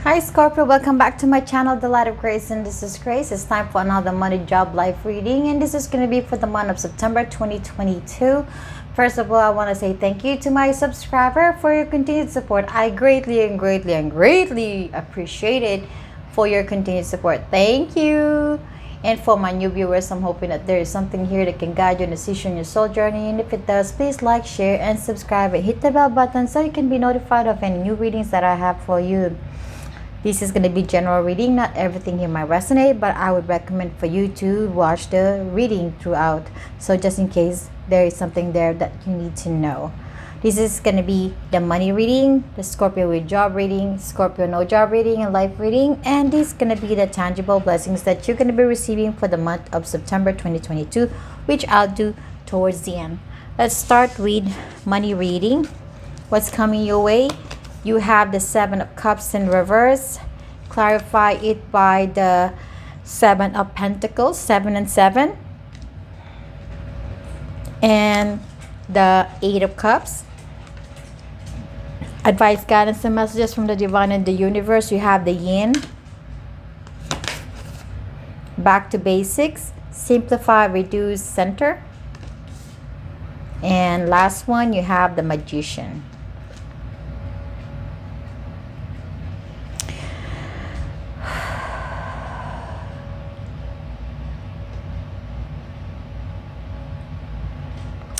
Hi Scorpio, welcome back to my channel, The Light of Grace, and this is Grace. It's time for another money, job, life reading, and this is going to be for the month of September 2022. First of all, I want to say thank you to my subscriber for your continued support. I greatly appreciate it for your continued support. Thank you. And for my new viewers, I'm hoping that there is something here that can guide you in decision your soul journey. And if it does, please like, share, and subscribe, and hit the bell button so you can be notified of any new readings that I have for you. This is going to be general reading. Not everything here might resonate, but I would recommend for you to watch the reading throughout. So just in case there is something there that you need to know. This is going to be the money reading, the Scorpio with job reading, Scorpio no job reading, and life reading. And this is going to be the tangible blessings that you're going to be receiving for the month of September 2022, which I'll do towards the end. Let's start with money reading. What's coming your way? You have the Seven of Cups in reverse. Clarify it by the Seven of Pentacles, 7 and 7. And the Eight of Cups. Advice, guidance, and messages from the divine and the universe. You have the Yin. Back to basics. Simplify, reduce, center. And last one, you have the Magician.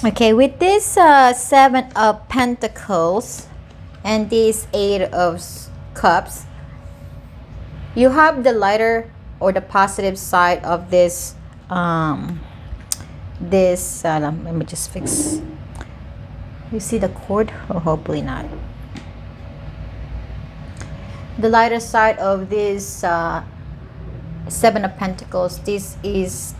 Okay, with this Seven of Pentacles and this Eight of Cups, you have the lighter or the positive side of this. Let me just fix. You see the cord? Oh, hopefully not. The lighter side of this Seven of Pentacles. This is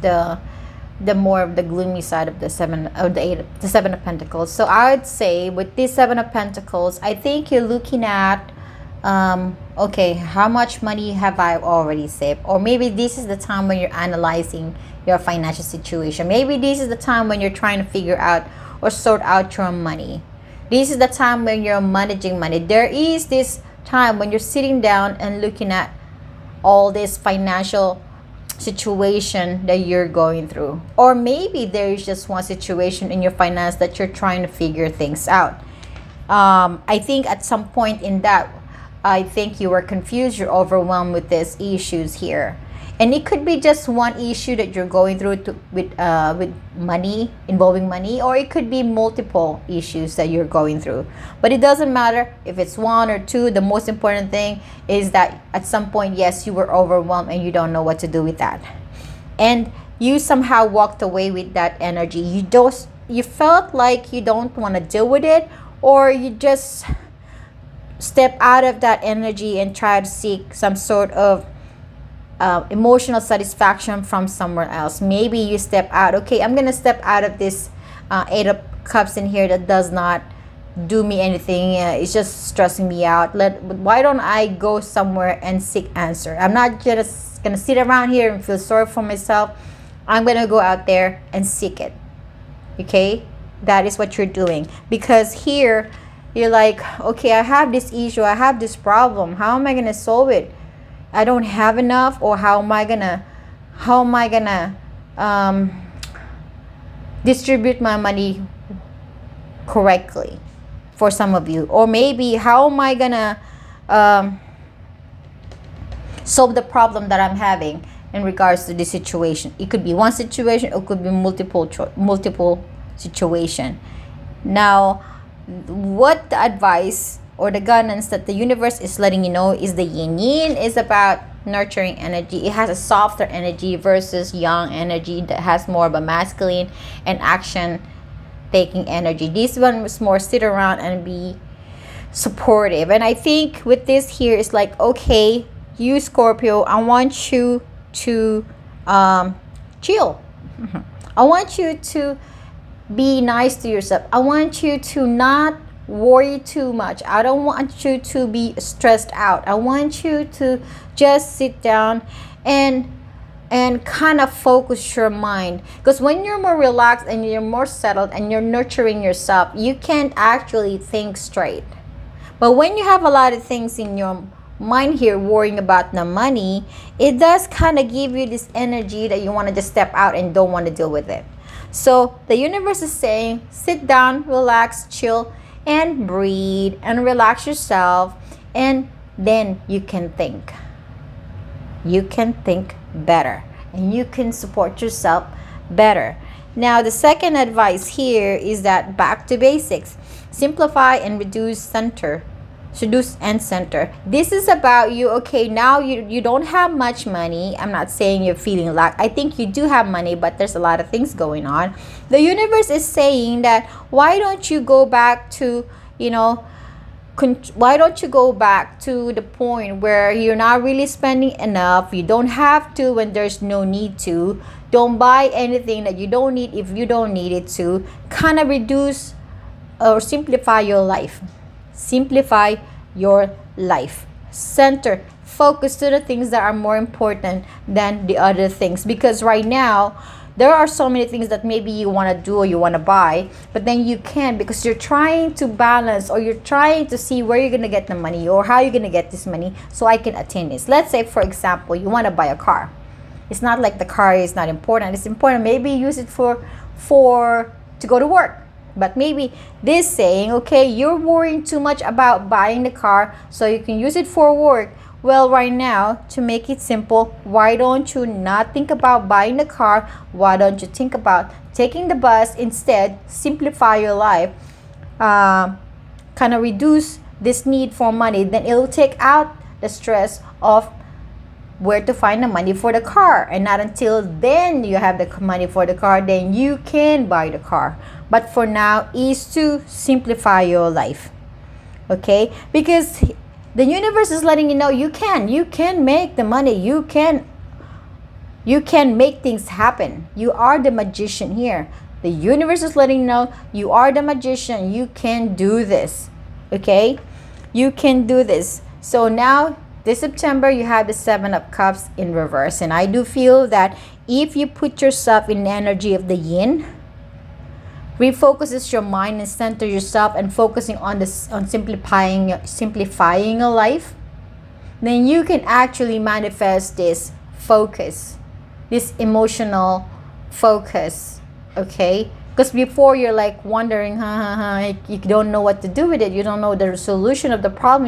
the more of the gloomy side of the Seven of Pentacles. So I would say with this Seven of Pentacles, I think you're looking at okay, how much money have I already saved? Or maybe this is the time when you're analyzing your financial situation. Maybe this is the time when you're trying to figure out or sort out your money. This is the time when you're managing money. There is this time when you're sitting down and looking at all this financial situation that you're going through, or maybe there is just one situation in your finance that you're trying to figure things out. I think at some point in that, I think you were confused, you're overwhelmed with these issues here, and it could be just one issue that you're going through with money, involving money, or it could be multiple issues that you're going through. But it doesn't matter if it's one or two. The most important thing is that at some point, yes, you were overwhelmed and you don't know what to do with that, and you somehow walked away with that energy. You felt like you don't want to deal with it, or you just step out of that energy and try to seek some sort of emotional satisfaction from somewhere else. Maybe you step out. Okay, I'm gonna step out of this Eight of Cups in here that does not do me anything. It's just stressing me out. Why don't I go somewhere and seek answer? I'm not just gonna sit around here and feel sorry for myself. I'm gonna go out there and seek it. Okay, that is what you're doing, because here you're like, okay, I have this issue, I have this problem. How am I gonna solve it? I don't have enough, or how am I gonna distribute my money correctly for some of you? Or maybe how am I gonna solve the problem that I'm having in regards to this situation? It could be one situation, or it could be multiple situation. Now, what the advice or the guidance that the universe is letting you know is the yin. Yin is about nurturing energy. It has a softer energy versus yang energy that has more of a masculine and action taking energy. This one was more sit around and be supportive. And I think with this here, it's like, okay, you Scorpio, I want you to chill. I want you to be nice to yourself. I want you to not worry too much. I don't want you to be stressed out. I want you to just sit down and kind of focus your mind, because when you're more relaxed and you're more settled and you're nurturing yourself, you can't actually think straight. But when you have a lot of things in your mind here worrying about the money, it does kind of give you this energy that you want to just step out and don't want to deal with it. So the universe is saying, sit down, relax, chill, and breathe and relax yourself, and then you can think. You can think better and you can support yourself better. Now, the second advice here is that back to basics. Simplify and reduce center. Seduce and center. This is about you. Okay, now you don't have much money. I'm not saying you're feeling lack. I think you do have money, but there's a lot of things going on. The universe is saying that why don't you go back to, why don't you go back to the point where you're not really spending enough? You don't have to when there's no need to. Don't buy anything that you don't need if you don't need it to. Kind of reduce or simplify your life. Simplify your life. Center. Focus to the things that are more important than the other things. Because right now, there are so many things that maybe you want to do or you want to buy, but then you can't because you're trying to balance or you're trying to see where you're going to get the money or how you're going to get this money so I can attain this. Let's say, for example, you want to buy a car. It's not like the car is not important. It's important. Maybe use it for to go to work. But maybe this saying, okay, you're worrying too much about buying the car so you can use it for work. Well, right now, to make it simple, why don't you not think about buying the car? Why don't you think about taking the bus instead? Simplify your life. Kind of reduce this need for money. Then it'll take out the stress of where to find the money for the car. And not until then you have the money for the car, then you can buy the car. But for now is to simplify your life. Okay? Because the universe is letting you know you can make the money. You can make things happen. You are the magician here. The universe is letting you know you are the magician. You can do this. Okay? You can do this. So now, this September, you have the Seven of Cups in reverse. And I do feel that if you put yourself in the energy of the yin, refocuses your mind and center yourself and focusing on this, on simplifying your life, then you can actually manifest this focus, this emotional focus. Okay? Because before you're like wondering, you don't know what to do with it. You don't know the solution of the problem.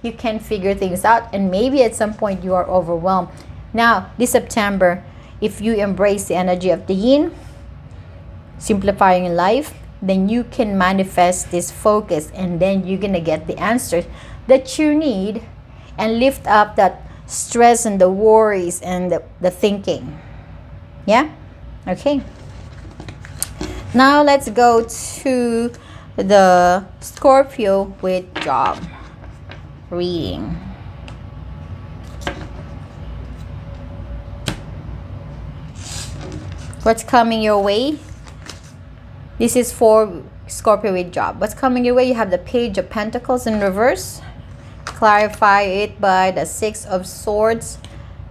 You can't figure things out, and maybe at some point you are overwhelmed. Now, this September, if you embrace the energy of the yin, simplifying life, then you can manifest this focus, and then you're gonna get the answers that you need and lift up that stress and the worries and the thinking. Yeah? Okay. Now let's go to the Scorpio with job reading. What's coming your way? This is for Scorpio with job. What's coming your way? You have the Page of Pentacles in reverse. Clarify it by the Six of Swords.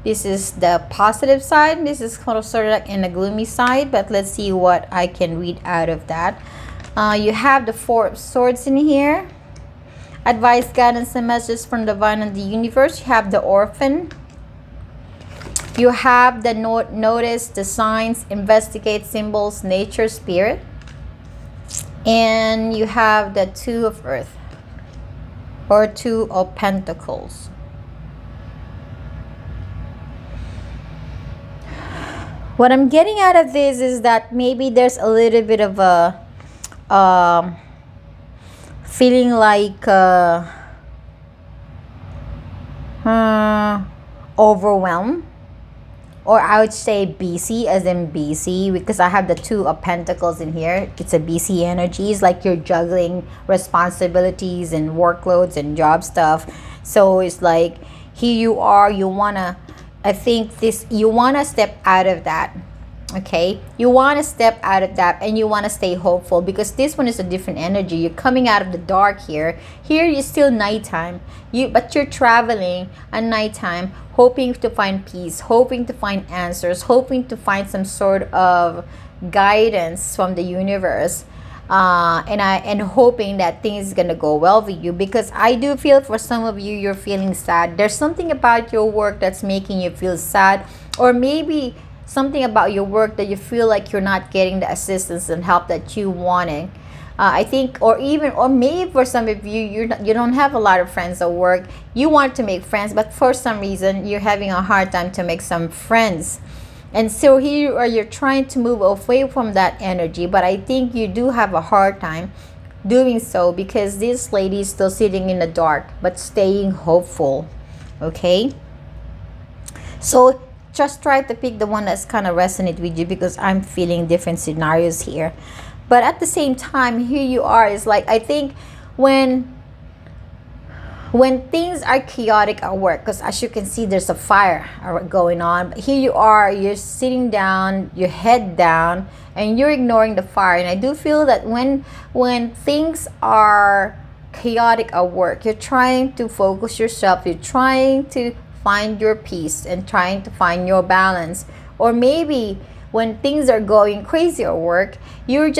This is the positive side. This is kind of sort of like in the gloomy side, but let's see what I can read out of that. You have the Four of Swords in here. Advice, guidance, and messages from divine and the universe. You have the Orphan. You have the notice, the signs, investigate, symbols, nature, spirit. And you have the Two of Earth or Two of Pentacles. What I'm getting out of this is that maybe there's a little bit of a feeling like overwhelmed, or I would say busy, as in busy, because I have the Two of Pentacles in here. It's a busy energy. It's like you're juggling responsibilities and workloads and job stuff. So it's like here you are, you wanna, I think this, you want to step out of that. Okay, you want to step out of that and you want to stay hopeful, because this one is a different energy. You're coming out of the dark here. Here it's still nighttime, but you're traveling at nighttime, hoping to find peace, hoping to find answers, hoping to find some sort of guidance from the universe. and hoping that things is gonna go well with you, because I do feel for some of you, you're feeling sad. There's something about your work that's making you feel sad, or maybe something about your work that you feel like you're not getting the assistance and help that you wanted. I think, or even, or maybe for some of you, you don't have a lot of friends at work. You want to make friends, but for some reason you're having a hard time to make some friends. And so here you are, you're trying to move away from that energy, but I think you do have a hard time doing so, because this lady is still sitting in the dark but staying hopeful. Okay, so just try to pick the one that's kind of resonate with you, because I'm feeling different scenarios here. But at the same time, here you are, is like, I think when things are chaotic at work, because as you can see, there's a fire going on, but here you are, you're sitting down, your head down, and you're ignoring the fire. And I do feel that when things are chaotic at work, you're trying to focus yourself, you're trying to find your peace and trying to find your balance. Or maybe when things are going crazy at work, you're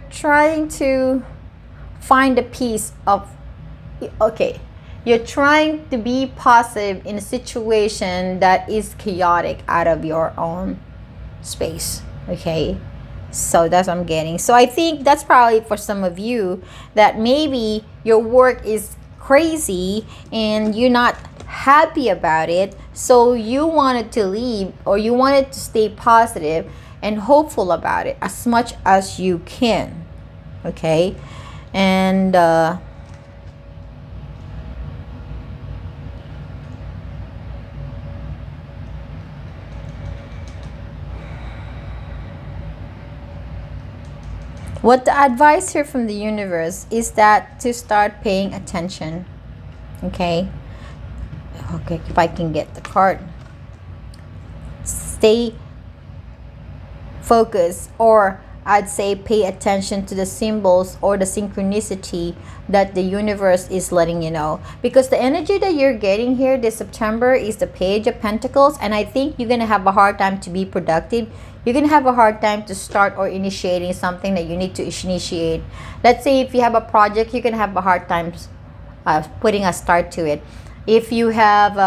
trying to find a piece of, okay, you're trying to be positive in a situation that is chaotic out of your own space. Okay, so that's what I'm getting. So I think that's probably for some of you, that maybe your work is crazy and you're not happy about it, so you wanted to leave, or you wanted to stay positive and hopeful about it as much as you can. Okay, and what the advice here from the universe is that to start paying attention. Okay, if I can get the card, stay focused, or I'd say pay attention to the symbols or the synchronicity that the universe is letting you know. Because the energy that you're getting here this September is the Page of Pentacles, and I think you're gonna have a hard time to be productive. You're gonna have a hard time to start or initiating something that you need to initiate. Let's say if you have a project, you're gonna have a hard time putting a start to it. If you have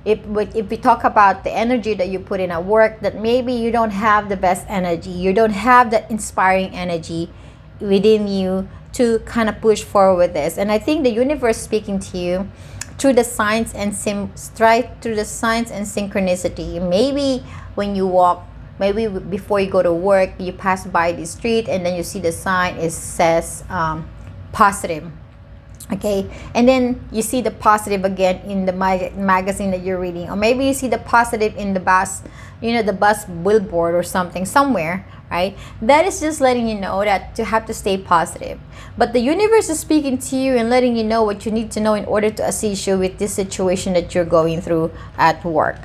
if we talk about the energy that you put in at work, that maybe you don't have the best energy, you don't have that inspiring energy within you to kind of push forward with this. And I think the universe speaking to you through the signs and through the signs and synchronicity. Maybe when you walk, maybe before you go to work, you pass by the street and then you see the sign, it says positive. Okay, and then you see the positive again in the magazine that you're reading, or maybe you see the positive in the bus, the bus billboard or something somewhere, right? That is just letting you know that you have to stay positive. But the universe is speaking to you and letting you know what you need to know in order to assist you with this situation that you're going through at work.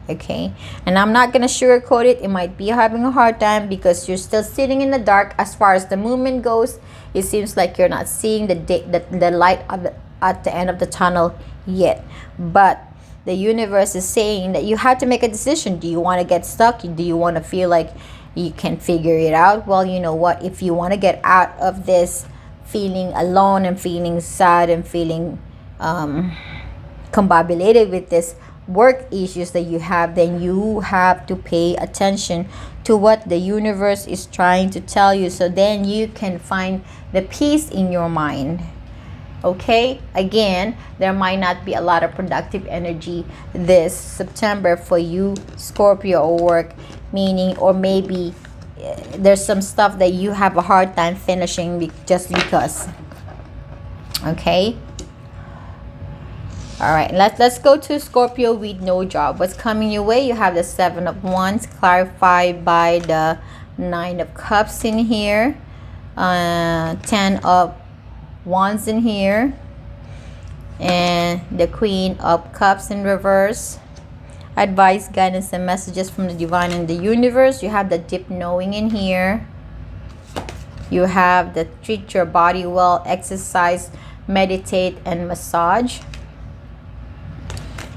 Okay, and I'm not gonna sugarcoat it. It might be having a hard time because you're still sitting in the dark. As far as the movement goes, it seems like you're not seeing the light at the end of the tunnel yet. But the universe is saying that you have to make a decision. Do you want to get stuck? Do you want to feel like you can figure it out? Well, you know what? If you want to get out of this feeling alone and feeling sad and feeling combobulated with this work issues that you have, then you have to pay attention to what the universe is trying to tell you, so then you can find the peace in your mind. Okay, again, there might not be a lot of productive energy this September for you, Scorpio, or work, meaning, or maybe there's some stuff that you have a hard time finishing just because. Okay, all right, let's go to Scorpio with no job. What's coming your way? You have the Seven of Wands, clarified by the Nine of Cups in here, 10 of Wands in here, and the Queen of Cups in reverse. Advice, guidance, and messages from the divine and the universe. You have the deep knowing in here. You have the treat your body well, exercise, meditate, and massage.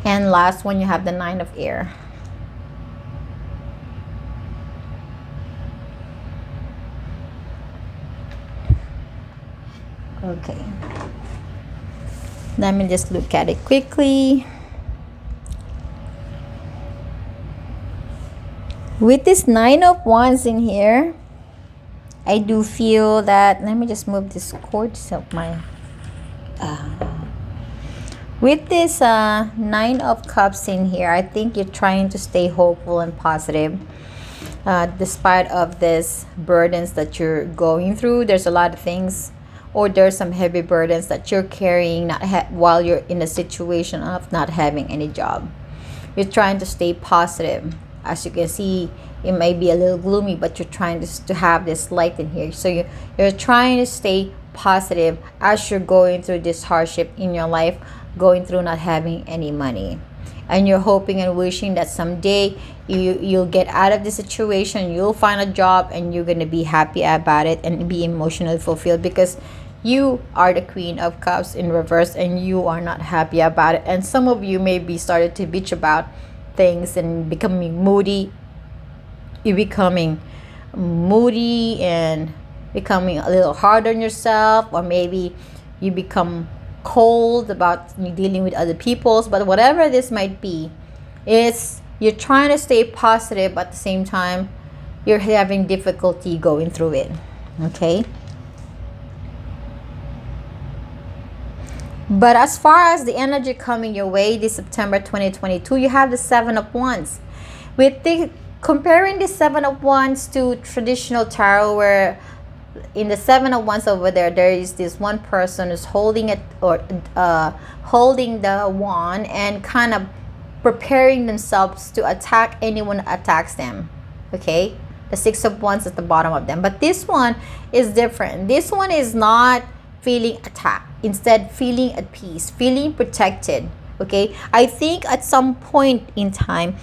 And last one, you have the Nine of Air. Okay. Let me just look at it quickly. With this Nine of Wands in here, I do feel that, let me just move this cords of my, with this Nine of Cups in here, I think you're trying to stay hopeful and positive. Despite of this burdens that you're going through, there's a lot of things, or there's some heavy burdens that you're carrying while you're in a situation of not having any job. You're trying to stay positive. As you can see, it may be a little gloomy, but you're trying to have this light in here. So you're trying to stay positive as you're going through this hardship in your life, going through not having any money. And you're hoping and wishing that someday you'll get out of the situation, you'll find a job, and you're going to be happy about it and be emotionally fulfilled, because you are the Queen of Cups in reverse and you are not happy about it. And some of you may be started to bitch about things and becoming moody. You're becoming moody and becoming a little hard on yourself, or maybe you become cold about you dealing with other people's. But whatever this might be, it's you're trying to stay positive, but at the same time you're having difficulty going through it. Okay. But as far as the energy coming your way this September 2022, you have the Seven of Wands. With the comparing the Seven of Wands to traditional tarot, where in the Seven of Wands over there is this one person who's holding it, or holding the wand and kind of preparing themselves to attack anyone who attacks them. Okay, the Six of Wands at the bottom of them. But this one is different. This one is not feeling attacked, instead feeling at peace, feeling protected. Okay, I think at some point in time,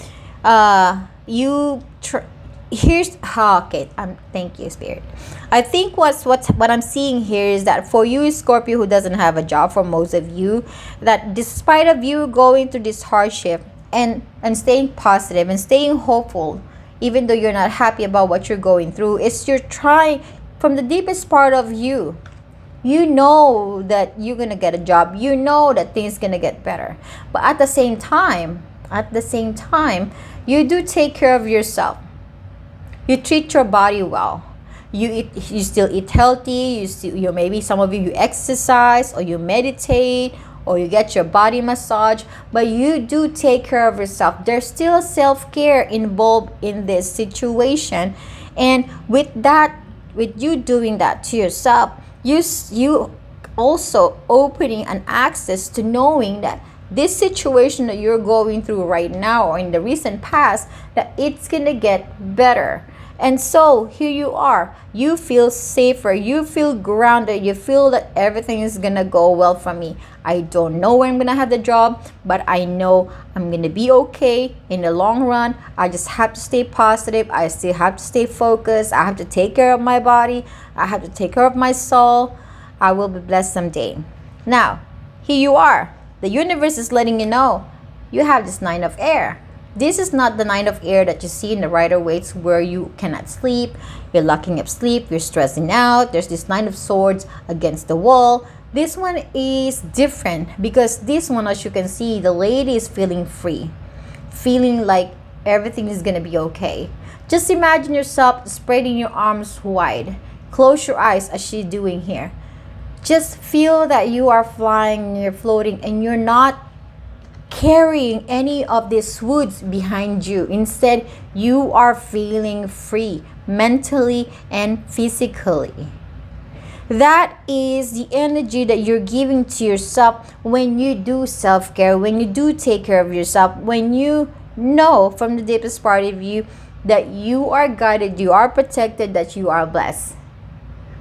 here's okay. Thank you, Spirit. I think what I'm seeing here is that for you, Scorpio, who doesn't have a job, for most of you, that despite of you going through this hardship and staying positive and staying hopeful, even though you're not happy about what you're going through, is you're trying from the deepest part of you. You know that you're gonna get a job. You know that things gonna get better. But at the same time, you do take care of yourself. You treat your body well. You still eat healthy. You maybe some of you exercise, or you meditate, or you get your body massage. But you do take care of yourself. There's still self-care involved in this situation, and with you doing that to yourself, you also opening an access to knowing that this situation that you're going through right now, or in the recent past, that it's gonna get better. And so here you are, you feel safer, you feel grounded, you feel that everything is gonna go well for me. I don't know when I'm gonna have the job, but I know I'm gonna be okay in the long run. I just have to stay positive. I still have to stay focused. I have to take care of my body. I have to take care of my soul. I will be blessed someday. Now, here you are. The universe is letting you know you have this Nine of Air. This is not the Nine of Air that you see in the Rider-Waite, where you cannot sleep, you're locking up sleep, you're stressing out. There's this Nine of Swords against the wall. This one is different, because this one, as you can see, the lady is feeling free, feeling like everything is gonna be okay. Just imagine yourself spreading your arms wide. Close your eyes as she's doing here. Just feel that you are flying, you're floating, and you're not carrying any of these woods behind you. Instead, you are feeling free mentally and physically. That is the energy that you're giving to yourself when you do self-care, when you do take care of yourself, when you know from the deepest part of you that you are guided, you are protected, that you are blessed.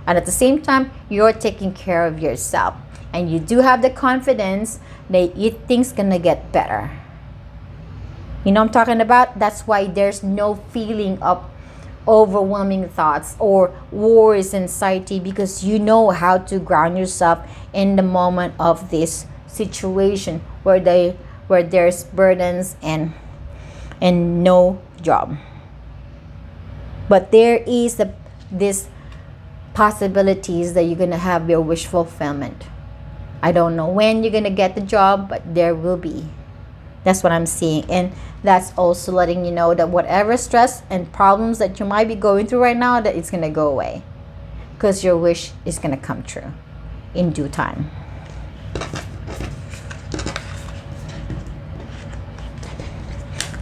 And at the same time, you're taking care of yourself. And you do have the confidence that things gonna get better. You know what I'm talking about? That's why there's no feeling of overwhelming thoughts or worries, anxiety, because you know how to ground yourself in the moment of this situation where there's burdens and no job. But there is this possibilities that you're gonna have your wish fulfillment. I don't know when you're gonna get the job, but there will be. That's what I'm seeing. And that's also letting you know that whatever stress and problems that you might be going through right now, that it's gonna go away, because your wish is gonna come true in due time.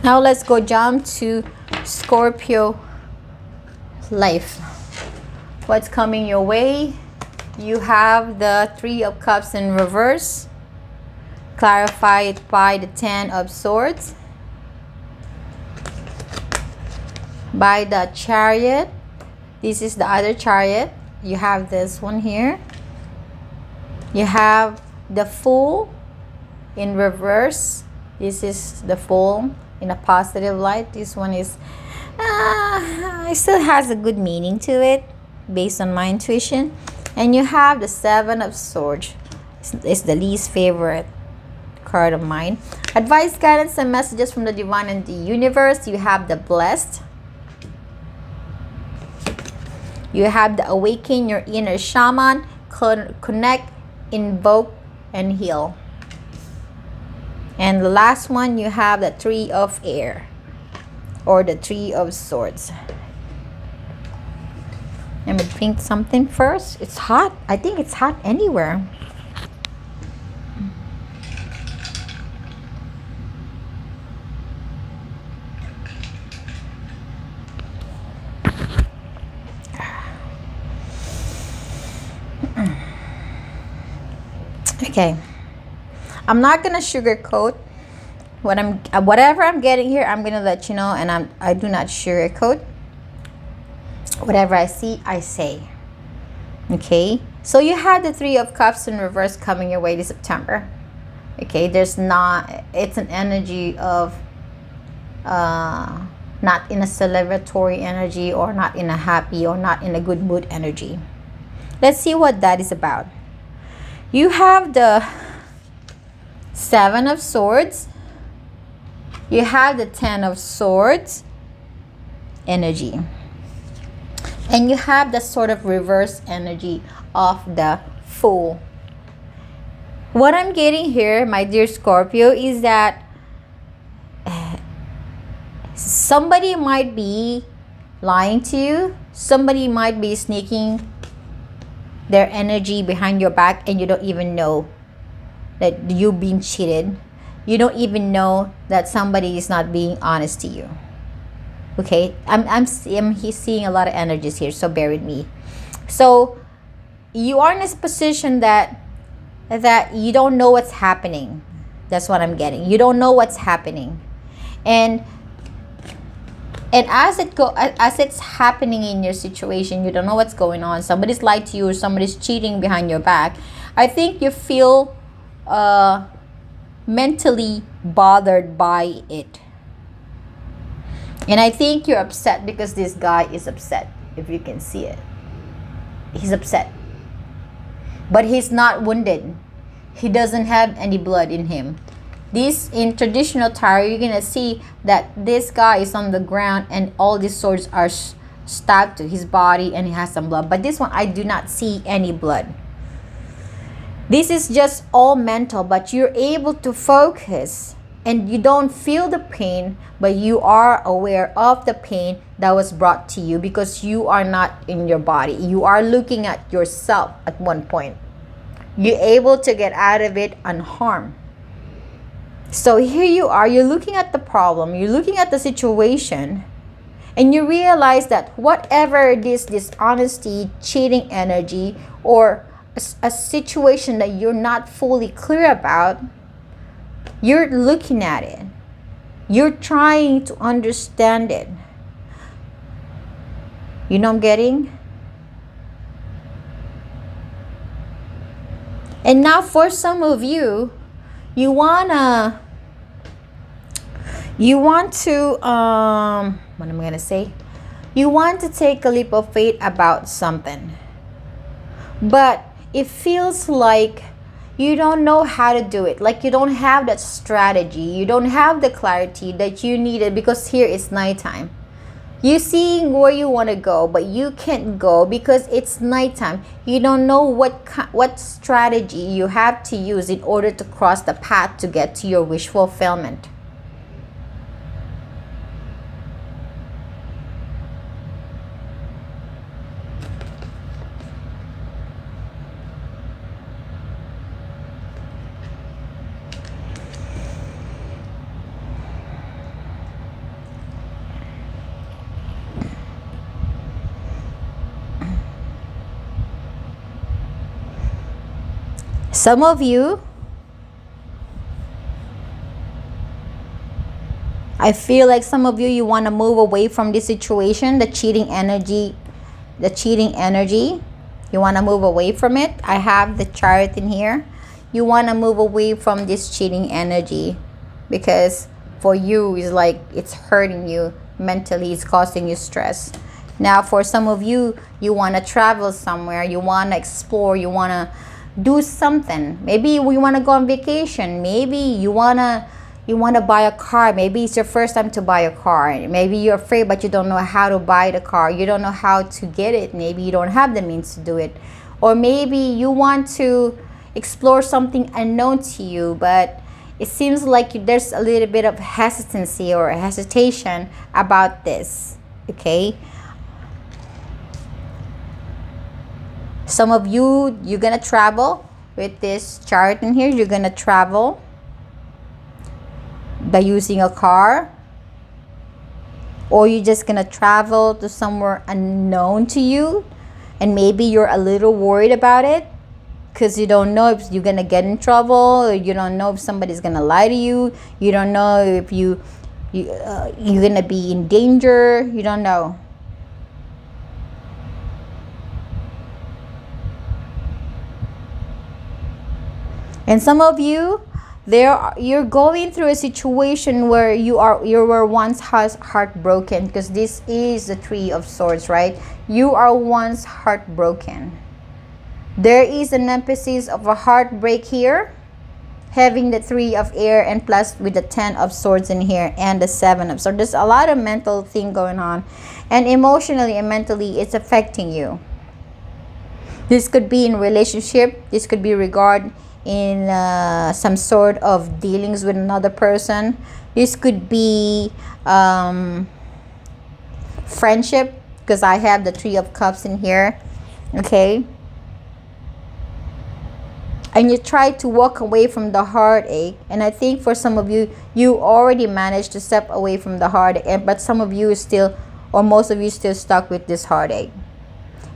Now let's go jump to Scorpio life. What's coming your way? You have the Three of Cups in reverse, clarified by the Ten of Swords, by the Chariot. This is the other Chariot. You have this one here. You have the Fool in reverse. This is the Fool in a positive light. This one is it still has a good meaning to it based on my intuition. And you have the Seven of Swords. It's the least favorite card of mine. Advice, guidance, and messages from the divine and the universe. You have the Blessed. You have the Awaken your inner shaman, connect, invoke, and heal. And the last one, you have the Three of Air, or the Three of Swords. Let me drink something first. It's hot. I think it's hot anywhere. Okay, I'm not gonna sugarcoat whatever I'm getting here. I'm gonna let you know, and I do not sugarcoat. Whatever I see, I say. Okay, so you had the Three of Cups in reverse coming your way this September. Okay, it's an energy of not in a celebratory energy, or not in a happy, or not in a good mood energy. Let's see what that is about. You have the Seven of Swords. You have the Ten of Swords energy. And you have the sort of reverse energy of the Fool. What I'm getting here, my dear Scorpio, is that somebody might be lying to you. Somebody might be sneaking their energy behind your back, and you don't even know that you've been cheated. You don't even know that somebody is not being honest to you. Okay, I'm seeing a lot of energies here, so bear with me. So you are in this position that you don't know what's happening. That's what I'm getting. You don't know what's happening, and as it's happening in your situation, you don't know what's going on. Somebody's lied to you, or somebody's cheating behind your back. I think you feel mentally bothered by it. And I think you're upset because this guy is upset, if you can see it. He's upset. But he's not wounded. He doesn't have any blood in him. In traditional tarot, you're going to see that this guy is on the ground, and all these swords are stabbed to his body, and he has some blood. But this one, I do not see any blood. This is just all mental, but you're able to focus, and you don't feel the pain, but you are aware of the pain that was brought to you, because you are not in your body. You are looking at yourself at one point. You're able to get out of it unharmed. So here you are, you're looking at the problem, you're looking at the situation, and you realize that whatever this dishonesty, cheating energy, or a situation that you're not fully clear about, you're looking at it. You're trying to understand it. You know what I'm getting? And now for some of you, you want to what am I going to say? You want to take a leap of faith about something. But it feels like you don't know how to do it. Like you don't have that strategy. You don't have the clarity that you needed, because here it's nighttime. You seeing where you want to go, but you can't go because it's nighttime. You don't know what strategy you have to use in order to cross the path to get to your wish fulfillment. Some of you, I feel like some of you, you want to move away from this situation, the cheating energy, the cheating energy. You want to move away from it. I have the chart in here. You want to move away from this cheating energy because for you, it's like it's hurting you mentally. It's causing you stress. Now, for some of you, you want to travel somewhere. You want to explore. You want to do something. Maybe we want to go on vacation. Maybe you want to buy a car. Maybe it's your first time to buy a car. Maybe you're afraid but you don't know how to buy the car. You don't know how to get it. Maybe you don't have the means to do it. Or maybe you want to explore something unknown to you, but it seems like there's a little bit of hesitancy or hesitation about this. Okay? Some of you, you're gonna travel with this chart in here. You're gonna travel by using a car, or you're just gonna travel to somewhere unknown to you, and maybe you're a little worried about it because you don't know if you're gonna get in trouble, or you don't know if somebody's gonna lie to you. You don't know if you're gonna be in danger. You don't know. And some of you, you're going through a situation where you were once heartbroken, because this is the Three of Swords, right? You are once heartbroken. There is an emphasis of a heartbreak here, having the Three of Air and plus with the Ten of Swords in here and the Seven of Swords. There's a lot of mental thing going on, and emotionally and mentally it's affecting you. This could be in relationship. This could be regard in some sort of dealings with another person. This could be friendship, because I have the Three of Cups in here. Okay, and you try to walk away from the heartache, and I think for some of you, you already managed to step away from the heartache, but some of you still, or most of you, still stuck with this heartache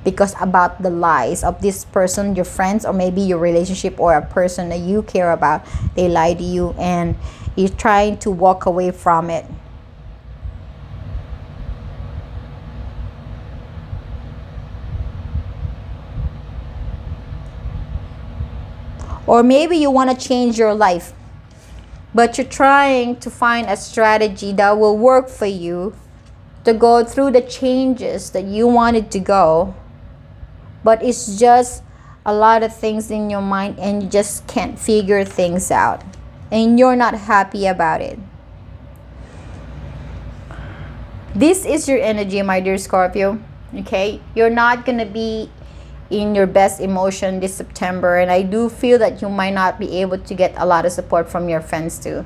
because about the lies of this person, your friends, or maybe your relationship, or a person that you care about. They lie to you and you're trying to walk away from it. Or maybe you want to change your life, but you're trying to find a strategy that will work for you to go through the changes that you wanted to go, but it's just a lot of things in your mind and you just can't figure things out and you're not happy about it. This is your energy, my dear Scorpio. Okay, you're not gonna be in your best emotion this September, and I do feel that you might not be able to get a lot of support from your friends too.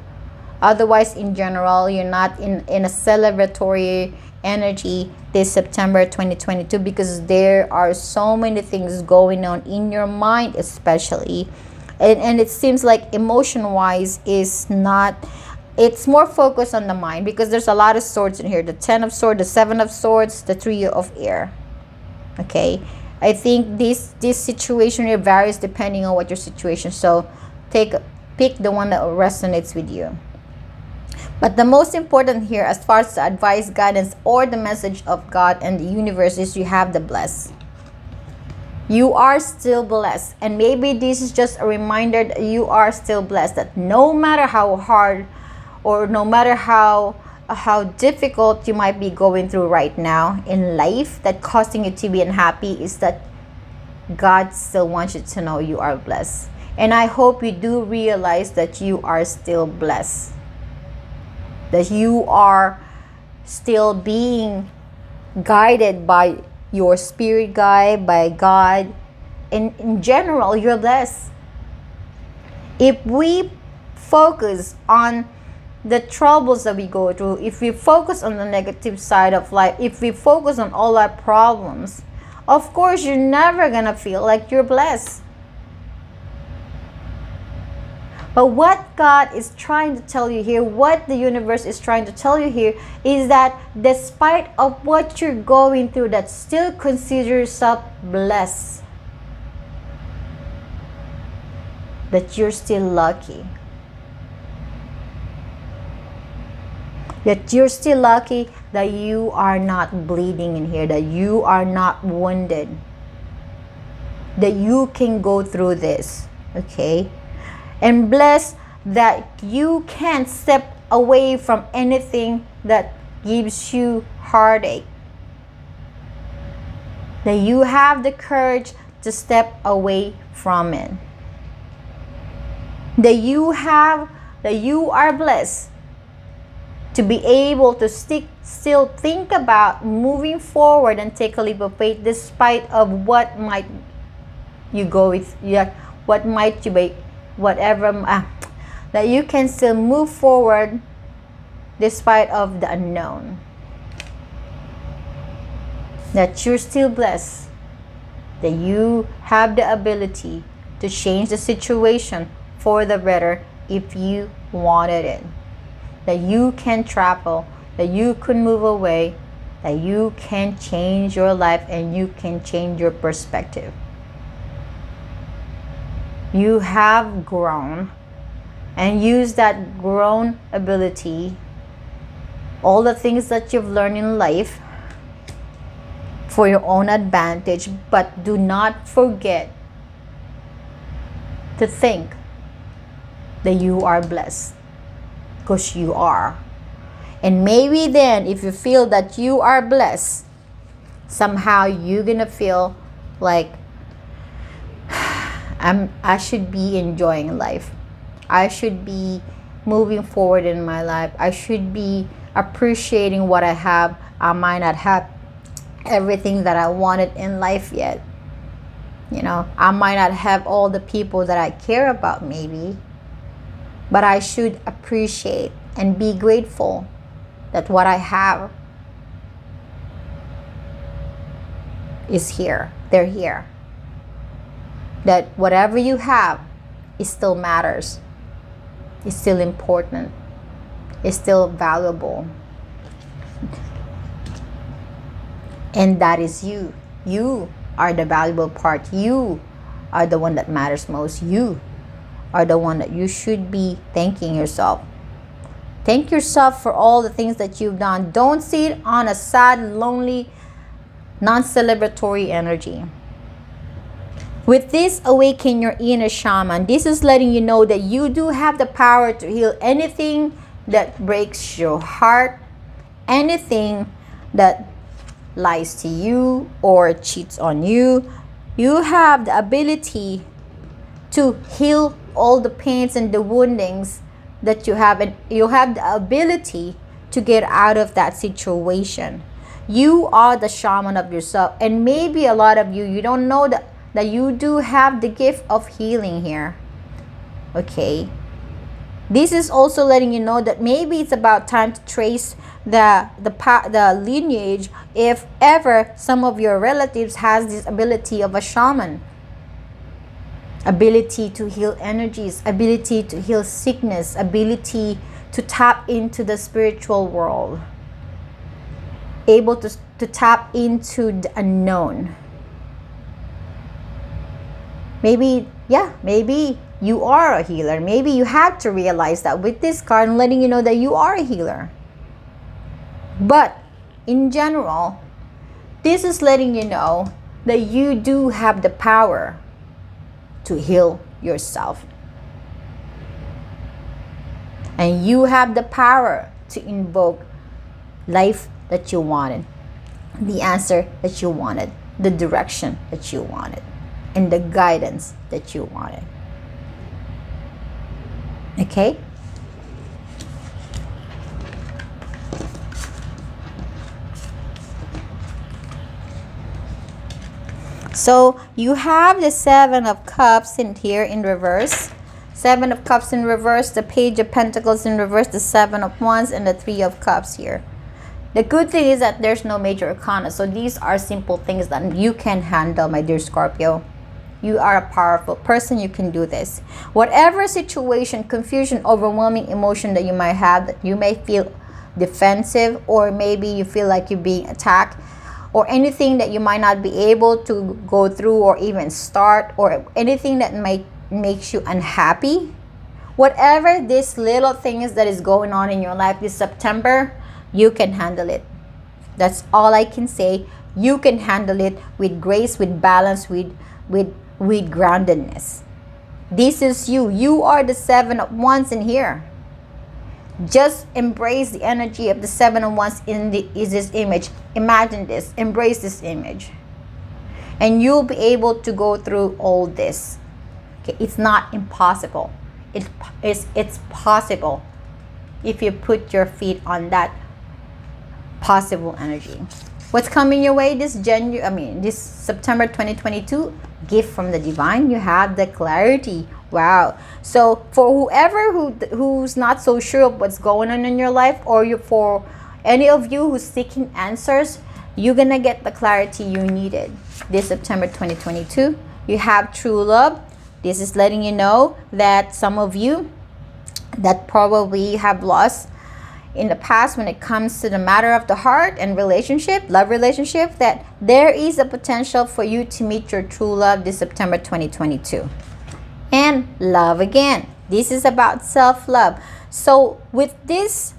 Otherwise, in general, you're not in a celebratory energy this September 2022, because there are so many things going on in your mind, especially, and it seems like emotion wise is not, it's more focused on the mind, because there's a lot of swords in here, the Ten of Swords, the Seven of Swords, the Three of Air. Okay, I think this situation here varies depending on what your situation, so pick the one that resonates with you. But the most important here, as far as the advice, guidance, or the message of God and the universe, is you have the blessed. You are still blessed. And maybe this is just a reminder that you are still blessed. That no matter how hard or no matter how difficult you might be going through right now in life, that causing you to be unhappy, is that God still wants you to know you are blessed. And I hope you do realize that you are still blessed, that you are still being guided by your spirit guide, by God. In general, you're blessed. If we focus on the troubles that we go through, if we focus on the negative side of life, if we focus on all our problems, of course, you're never gonna feel like you're blessed. But what God is trying to tell you here, what the universe is trying to tell you here, is that despite of what you're going through, that still consider yourself blessed. That you're still lucky. That you're still lucky that you are not bleeding in here, that you are not wounded, that you can go through this, okay? And blessed that you can step away from anything that gives you heartache. That you have the courage to step away from it. That you are blessed to be able to still think about moving forward and take a leap of faith despite of what might you go with, what might you be, whatever, that you can still move forward despite of the unknown. That you're still blessed, that you have the ability to change the situation for the better if you wanted it. That you can travel, that you can move away, that you can change your life and you can change your perspective. You have grown and use that grown ability, all the things that you've learned in life, for your own advantage, but do not forget to think that you are blessed, because you are. And maybe then if you feel that you are blessed, somehow you're gonna feel like I should be enjoying life. I should be moving forward in my life. I should be appreciating what I have. I might not have everything that I wanted in life yet. You know, I might not have all the people that I care about maybe, but I should appreciate and be grateful that what I have is here. They're here. That whatever you have, it still matters. It's still important. It's still valuable. And that is you. You are the valuable part. You are the one that matters most. You are the one that you should be thanking yourself. Thank yourself for all the things that you've done. Don't see it on a sad, lonely, non-celebratory energy. With this, awaken your inner shaman. This is letting you know that you do have the power to heal anything that breaks your heart, anything that lies to you or cheats on you. You have the ability to heal all the pains and the woundings that you have, and you have the ability to get out of that situation. You are the shaman of yourself, and maybe a lot of you don't know that you do have the gift of healing here. Okay, this is also letting you know that maybe it's about time to trace the lineage, if ever some of your relatives has this ability of a shaman, ability to heal energies, ability to heal sickness, ability to tap into the spiritual world, able to tap into the unknown. Maybe you are a healer. Maybe you have to realize that with this card and letting you know that you are a healer. But in general, this is letting you know that you do have the power to heal yourself. And you have the power to invoke life that you wanted, the answer that you wanted, the direction that you wanted, and the guidance that you wanted. Okay? So you have the Seven of Cups in here in reverse. Seven of Cups in reverse, the Page of Pentacles in reverse, the Seven of Wands, and the Three of Cups here. The good thing is that there's no major arcana. So these are simple things that you can handle, my dear Scorpio. You are a powerful person. You can do this. Whatever situation, confusion, overwhelming emotion that you might have, that you may feel defensive, or maybe you feel like you're being attacked, or anything that you might not be able to go through or even start, or anything that might makes you unhappy, whatever this little thing is that is going on in your life this September, you can handle it. That's all I can say. You can handle it with grace, with balance, with groundedness. This is you. You are the Seven of Wands in here. Just embrace the energy of the Seven of Wands is this image. Imagine this. Embrace this image. And you'll be able to go through all this. Okay, it's not impossible. It's possible if you put your feet on that possible energy. What's coming your way this September 2022? Gift from the divine. You have the clarity. Wow. So for whoever who's not so sure of what's going on in your life, or for any of you who's seeking answers, you're gonna get the clarity you needed this September 2022. You have true love. This is letting you know that some of you that probably have lost in the past when it comes to the matter of the heart and love relationship, that there is a potential for you to meet your true love this September 2022. And love again. This is about self-love. So with this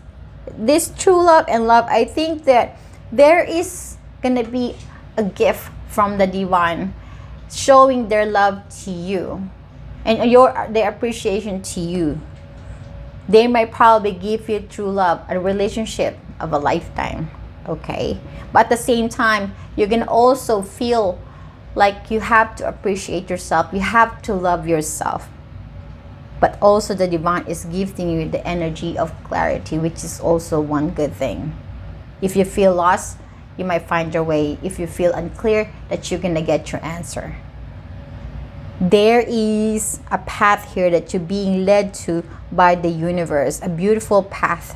true love and love, I think that there is going to be a gift from the divine showing their love to you and their appreciation to you. They might probably give you true love, a relationship of a lifetime, okay? But at the same time, you're going to also feel like you have to appreciate yourself. You have to love yourself. But also the divine is gifting you the energy of clarity, which is also one good thing. If you feel lost, you might find your way. If you feel unclear, that you're going to get your answer. There is a path here that you're being led to by the universe, a beautiful path.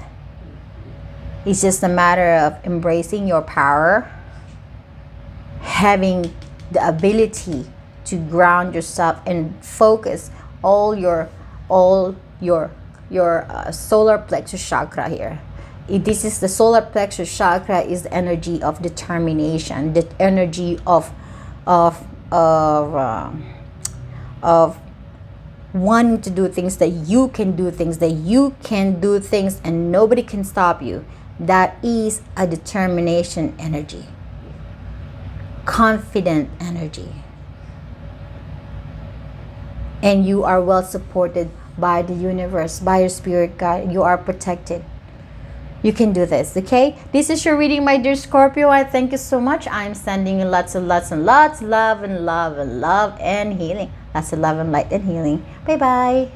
It's just a matter of embracing your power, having the ability to ground yourself and focus all your solar plexus chakra here. This is the solar plexus chakra, is the energy of determination, the energy of wanting to do things, that you can do things, and nobody can stop you. That is a determination energy, confident energy. And you are well supported by the universe, by your spirit guide. You are protected. You can do this, okay? This is your reading, my dear Scorpio. I thank you so much. I'm sending you lots and lots and lots love and love and love and healing. Lots of love and light and healing. Bye-bye.